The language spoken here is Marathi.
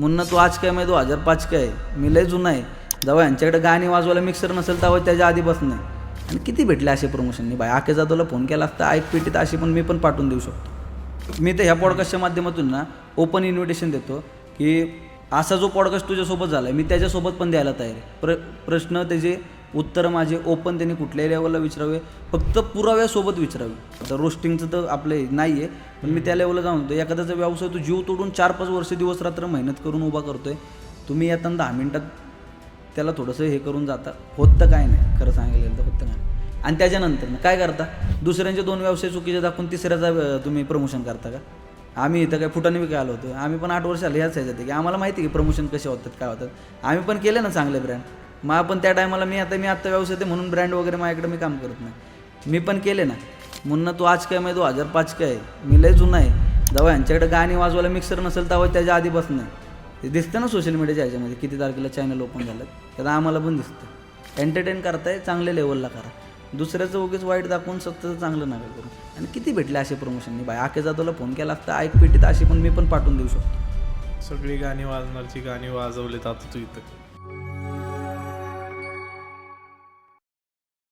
मुन्ना तू आज काय, मैं 2005 का आहे, मी लय जुना आहे. जेव्हा यांच्याकडे गाणी वाजवायला मिक्सर नसेल तेव्हा त्याच्या आधीपासून नाही. आणि किती भेटले असे प्रमोशननी बाय. आके जाधवला फोन केला असता ऐक पेटीत अशी पण मी पण पाठवून देऊ शकतो. मी तर ह्या पॉडकास्टच्या माध्यमातून ना ओपन इन्व्हिटेशन देतो की असा जो पॉडकास्ट तुझ्यासोबत झाला आहे मी त्याच्यासोबत पण द्यायला तयार आहे. प्रश्न त्याचे उत्तरं माझे ओपन त्यांनी कुठल्याही लेवलला विचारावे, फक्त पुराव्यासोबत विचारावे. आता रोस्टिंगचं तर आपले नाही आहे, पण मी त्या लेवलला जाऊन होतो. एखाद्याचा व्यवसाय तो जीव तोडून 4-5 वर्ष दिवस रात्र मेहनत करून उभा करतोय. तुम्ही येताना 10 मिनटात त्याला थोडंसं हे करून जाता. होत तर काय नाही, खरं सांगायला गेलं तर होत नाही. आणि त्याच्यानंतर काय करता, दुसऱ्यांचे 2 व्यवसाय चुकीचे दाखवून तिसऱ्याचा तुम्ही प्रमोशन करता का? आम्ही इथं काय फुटाने बी काय आलो होतो. आम्ही पण 8 वर्ष आले ह्याच ह्याच्यात की आम्हाला माहिती आहे की प्रमोशन कसे होतात काय होतात. आम्ही पण केले ना चांगले ब्रँड. मग पण त्या टायमाला मी आता व्यवसाय ते म्हणून ब्रँड वगैरे माझ्याकडे मी काम करत नाही. मी पण केले ना. मुन्ना तू आज काय, मैं 2005 का आहे, मी लय जुना आहे. जेव्हा यांच्याकडे गाणी वाजवायला मिक्सर नसेल तेव्हा त्याच्या आधीपासून नाही. ते दिसतं ना सोशल मीडियाच्या ह्याच्यामध्ये किती तारखेला चॅनल ओपन झालं, त्याला आम्हाला पण दिसतं. एंटरटेन करताय चांगल्या लेवलला करा. दुसऱ्याचं उगीच वाईट दाखवून सत्ताचं चांगलं नका करू. आणि किती भेटले असे प्रमोशननी बाय. आके जाधवला फोन केला असता ऐक पेटीत अशी पण मी पण पाठवून देऊ शकतो. सगळी गाणी वाजणारची गाणी वाजवलेत आता तू इथं.